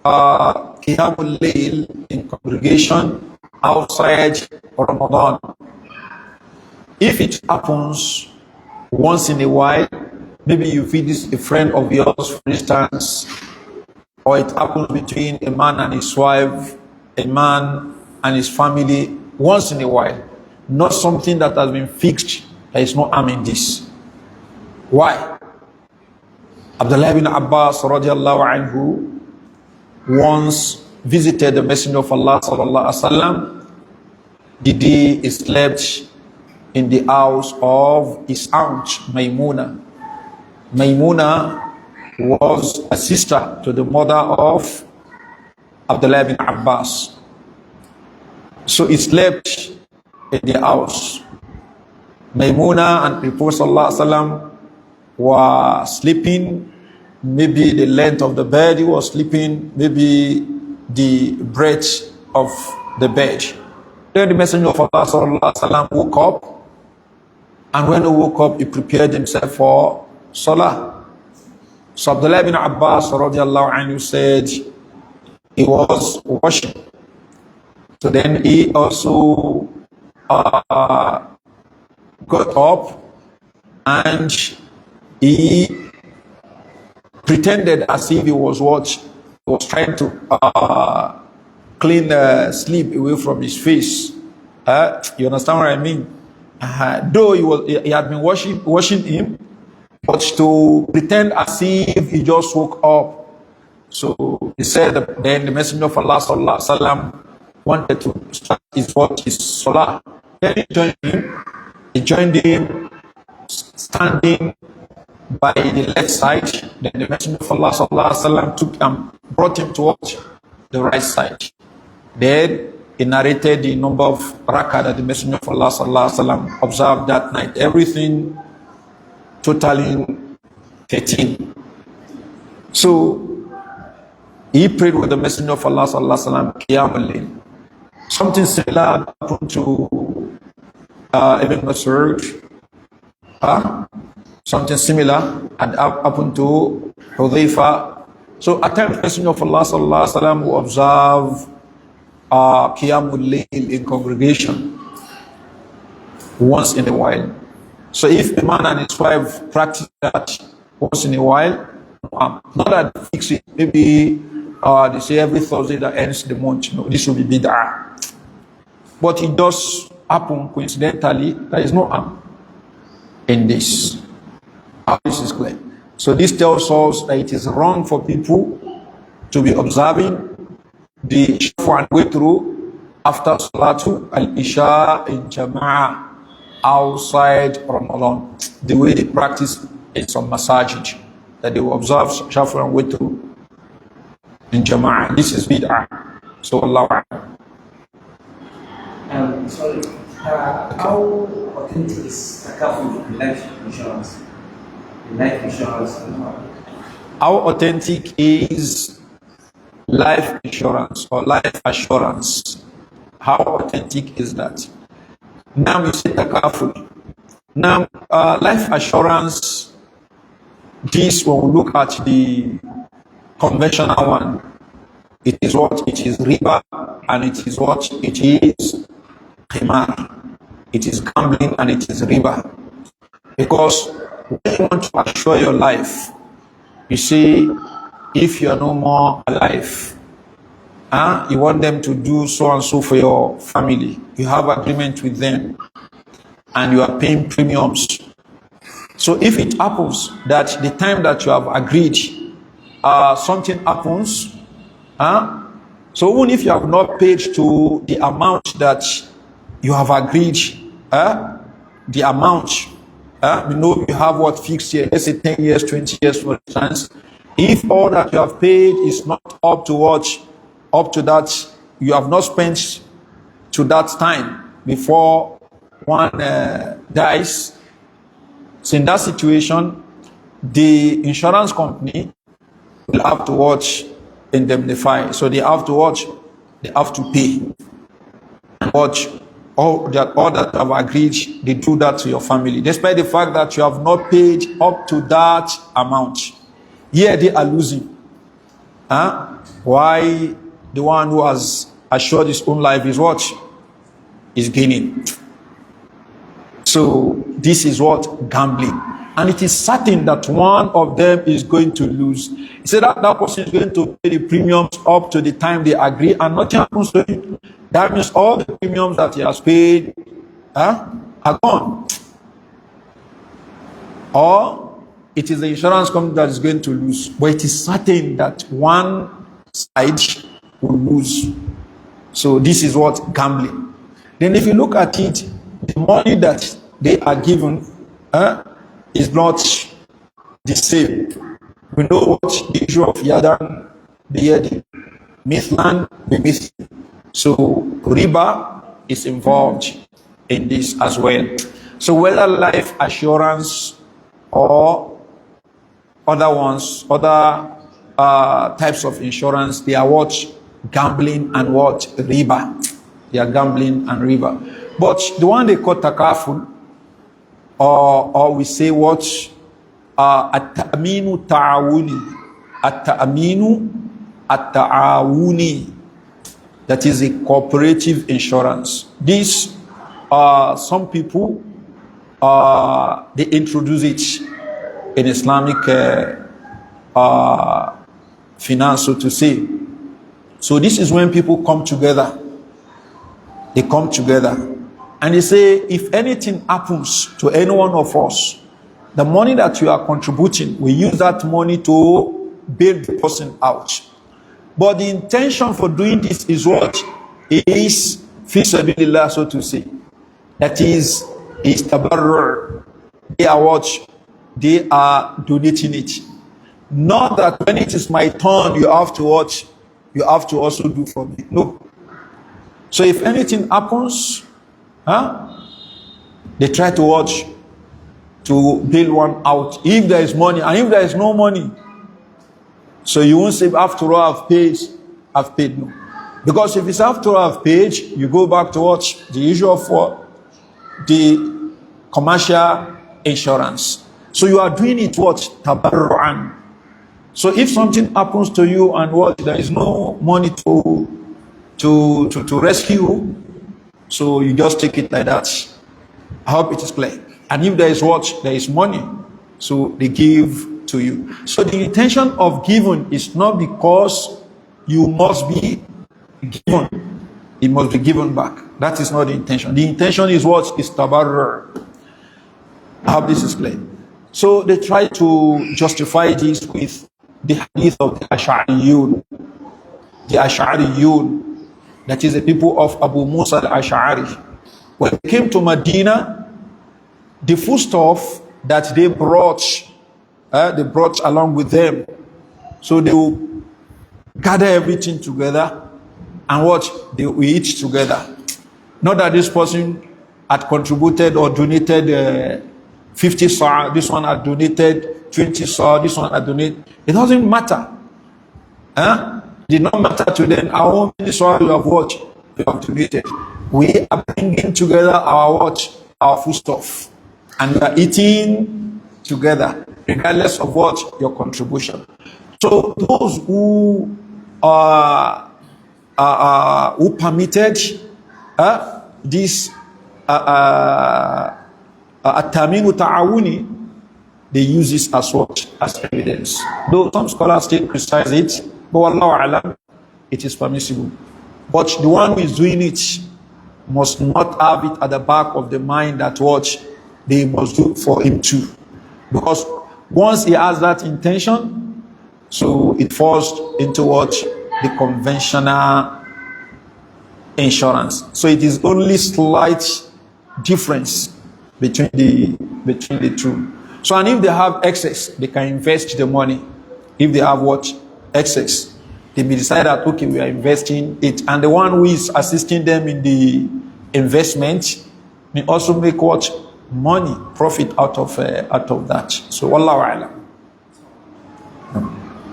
S1: Qiyamul Layl in congregation outside Ramadan? If it happens once in a while, maybe you visit a friend of yours, for instance, or it happens between a man and his wife, a man and his family, once in a while, not something that has been fixed. There is no harm in this. Why? Abdullah ibn Abbas radiallahu anhu once visited the Messenger of Allah sallallahu alaihi wasallam the day he slept in the house of his aunt Maymuna. Maymuna was a sister to the mother of Abdullah ibn Abbas. So he slept in the house. Maymuna and the Prophet sallallahu alaihi wasallam were sleeping. Maybe the length of the bed he was sleeping, maybe the breadth of the bed. Then the Messenger of Allah sallallahu alaihi wasallam woke up. And when he woke up, he prepared himself for Salah. So Abdullah ibn Abbas radiallahu anhu said he was washing. So then he also got up and he pretended as if he was what? He was trying to clean the sleep away from his face. You understand what I mean? Though he had been washing him, but to pretend as if he just woke up. So he said that then the Messenger of Allah sallallahu alaihi wasallam wanted to start his salah. Then he joined him standing by the left side. Then the Messenger of Allah sallallahu alaihi wasallam took and brought him towards the right side. Then he narrated the number of rakah that the Messenger of Allah sallallahu alaihi wasallam observed that night. Everything totaling 13. So he prayed with the Messenger of Allah sallallahu alaihi wasallam Qiyamul Layl. Something similar happened to Ibn Mas'ud. Something similar had happened to Hudhayfa. So at times, the Messenger of Allah sallallahu alaihi wasallam will observe Qiyamul Layl in congregation once in a while. So if a man and his wife practice that once in a while, not that fix it, maybe they say every Thursday that ends the month, no, this will be bid'ah. But it does happen coincidentally. There is no harm in this. This is clear. So this tells us that it is wrong for people to be observing the Shafa and Witru after Salatu al-Isha in Jama'ah outside Ramadan, the way they practice in some masajid, that they will observe Shafa and Witru in Jama'ah. This is bid'ah. So Allah.
S2: Sorry, how authentic is takaful life insurance? Life insurance.
S1: How authentic is life insurance or life assurance? How authentic is that? Now you say takaful. Now, life assurance, this when we look at the conventional one, it is what? It is riba, and it is what? It is qimar. It is gambling and it is riba. Because when you want to assure your life, you see, if you are no more alive, you want them to do so and so for your family. You have agreement with them and you are paying premiums. So if it happens that the time that you have agreed, something happens, so even if you have not paid to the amount that you have agreed, the amount, you have what fixed here, let's say 10 years, 20 years for instance. If all that you have paid is not up to that, you have not spent to that time before one dies. So in that situation, the insurance company will have to indemnify. So they have to pay. All that have agreed, they do that to your family, despite the fact that you have not paid up to that amount. Here they are losing. Why the one who has assured his own life is gaining. So this is what? Gambling. And it is certain that one of them is going to lose. He said that person is going to pay the premiums up to the time they agree and nothing happens to him. That means all the premiums that he has paid are gone. Or it is the insurance company that is going to lose. But it is certain that one side will lose. So this is what? Gambling. Then if you look at it, the money that they are given is not the same. We know what the issue of Yadan, the Yadi, Mithlan, the Mith. So riba is involved in this as well. So whether life assurance or other ones, other types of insurance, they are what? Gambling and what? Riba. They are gambling and riba. But the one they call takaful, or we say what? At-ta'aminu ta'awuni. At-ta'aminu at-ta'awuni. That is a cooperative insurance. This, some people, they introduce it in Islamic finance, so to say. So this is when people come together. They come together and they say, if anything happens to any one of us, the money that you are contributing, we use that money to bail the person out. But the intention for doing this is what? Is fi sabilillah, so to say. That is tabarrur. They are what? They are donating it. Not that when it is my turn, you have to watch. You have to also do for me. No. So if anything happens, they try to watch to bail one out. If there is money, and if there is no money, so you won't say, after all, I've paid. No. Because if it's after all, I've paid, you go back to watch the usual for the commercial insurance. So you are doing it what? Tabarru'an. So if something happens to you and what, there is no money to rescue, so you just take it like that. I hope it is clear. And if there is what? There is money, so they give to you. So the intention of giving is not because you must be given. It must be given back. That is not the intention. The intention is what? Is tabarrur. I hope this is clear. So they try to justify this with the hadith of the Ash'ariyun. The Ash'ariyun, that is the people of Abu Musa al-Ash'ari. When they came to Medina, the foodstuff that they brought along with them. So they will gather everything together and what? We eat together. Not that this person had contributed or donated 50 saw, this one had donated 20 saw, this one had donated. It doesn't matter. Huh? It did not matter to them how many saw you have watched, you have donated. We are bringing together our watch, our foodstuff, and we are eating together, regardless of what your contribution. So those who permitted this at-taminu ta'awuni, they use this as what? As evidence. Though some scholars still criticize it, but wallahu alam, it is permissible. But the one who is doing it must not have it at the back of the mind that what they must do for him too. Because once he has that intention, so it falls into what? The conventional insurance. So it is only slight difference between the two. So, and if they have excess, they can invest the money. If they have what? Excess, they may decide that, okay, we are investing it. And the one who is assisting them in the investment may also make what? Money, profit out of that. So, wallahu a'lam.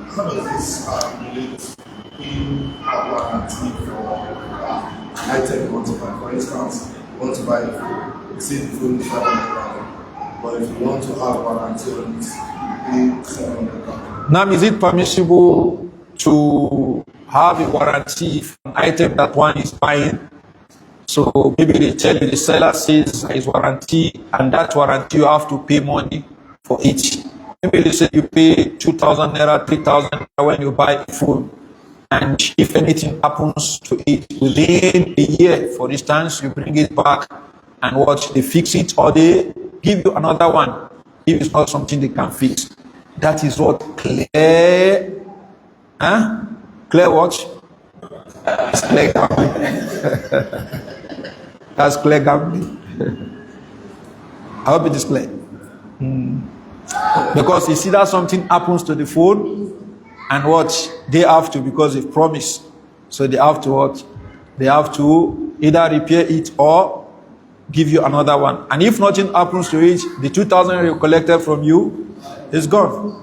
S4: How does this relate in our guarantee for an item you want to buy? For instance, you want to buy a phone, you say the phone is 500,000, but if you want to have warranty on it, you pay 700,000.
S1: Now, is it permissible to have a warranty for an item that one is buying? So maybe they tell you, the seller says his warranty, and that warranty you have to pay money for it. Maybe they say you pay 2,000 naira, 3,000 naira when you buy a phone. And if anything happens to it within a year, for instance, you bring it back and what? They fix it, or they give you another one if it's not something they can fix. That is what clear. Clear what? That's clear gambling. That's clear gambling. I hope it is clear. Because you see that something happens to the phone, and what? They have to, because they've promised. So they have to what? They have to either repair it or give you another one. And if nothing happens to it, the 2,000 you collected from you is gone.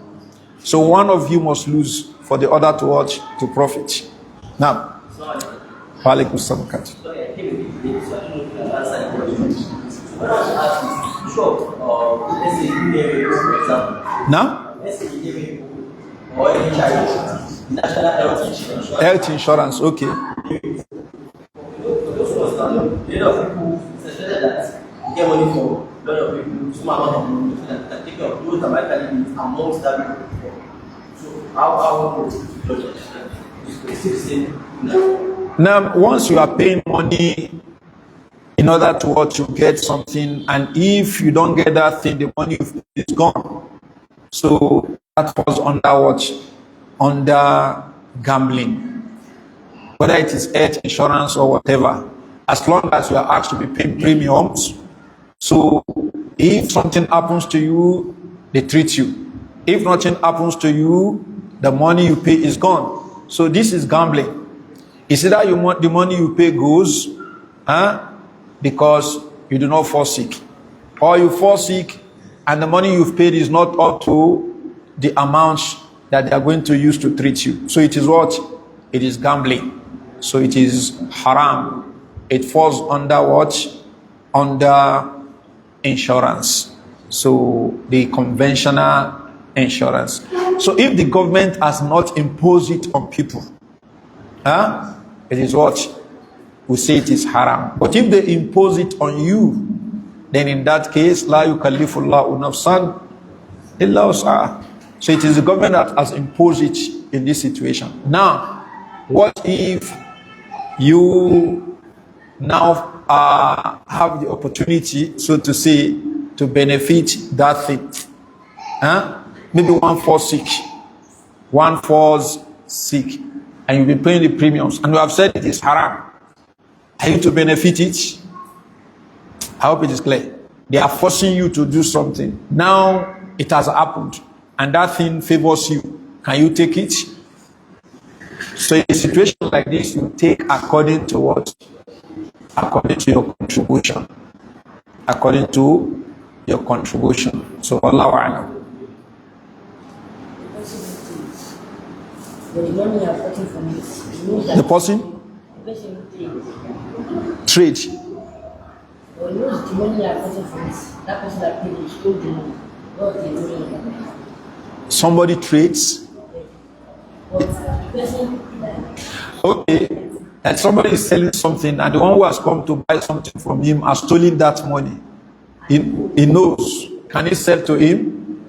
S1: So one of you must lose for the other to watch, to profit. Now, Walaikum Salam. Now? Health insurance, okay.
S2: Get money for a lot of people, small amount of money, that take care of those that might carry it amongst that people. So how
S1: now, once you are paying money in order to what, to get something, and if you don't get that thing, the money is gone. So that falls under what? Under gambling. Whether it is health insurance or whatever, as long as you are asked to be paying premiums. So if something happens to you, they treat you. If nothing happens to you, the money you pay is gone. So this is gambling. Is it that the money you pay goes because you do not fall sick, or you fall sick and the money you've paid is not up to the amounts that they are going to use to treat you? So it is what? It is gambling. So it is haram. It falls under what? Under insurance. So the conventional insurance. So if the government has not imposed it on people, it is what? We say it is haram. But if they impose it on you, then in that case, la yukallifullahu nafsan illa wus'aha. So it is the government that has imposed it in this situation. Now, what if you now have the opportunity, so to say, to benefit that thing? Maybe one falls sick, and you'll be paying the premiums, and we have said it is haram. Are you to benefit it? I hope it is clear. They are forcing you to do something. Now it has happened, and that thing favors you. Can you take it? So in a situation like this, you take according to what? According to your contribution. According to your contribution. So Allahu A'lam.
S5: The money you are getting from it,
S1: The person?
S5: the person
S1: Trade.
S5: or knows the money you are getting from it, that person that paid is owed the money, not the money.
S1: Somebody trades.
S5: But the person
S1: Okay. And somebody is selling something, and the one who has come to buy something from him has stolen that money. He knows. Can he sell to him?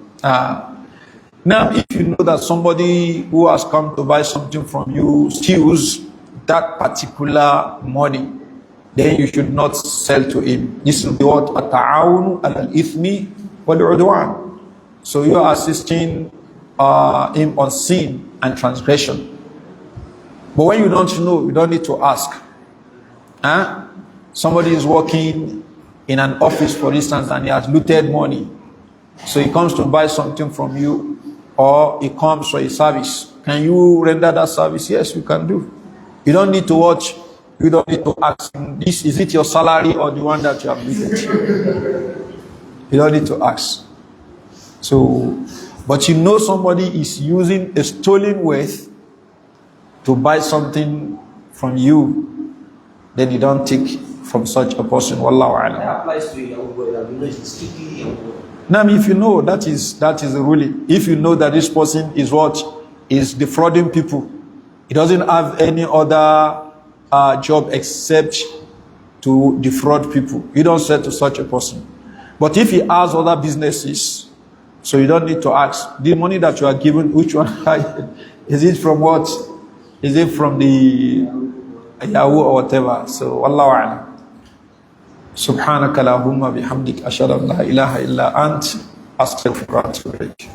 S1: Now, if you know that somebody who has come to buy something from you steals that particular money, then you should not sell to him. This is what at-ta'awunu al-ithmi wal-udwan. So you are assisting him on sin and transgression. But when you don't know, you don't need to ask. Somebody is working in an office, for instance, and he has looted money. So he comes to buy something from you, or he comes for a service. Can you render that service? Yes, you can do. You don't need to watch. You don't need to ask him, this, is it your salary or the one that you have looted? You don't need to ask. So, but you know somebody is using a stolen wealth to buy something from you, then you don't take from such a person. Wallahu a'lam.
S2: That applies to your boy, that because it's strictly your boy.
S1: Now, if you know that is the ruling. If you know that this person is what is defrauding people, he doesn't have any other job except to defraud people. You don't sell to such a person. But if he has other businesses, so you don't need to ask the money that you are given. Which one is it from? What is it from the Yahoo or whatever? So Wallahu a'lam. سبحانك اللهم بحمدك أشهد أن لا إله إلا أنت أستغفرك وأتوب إليك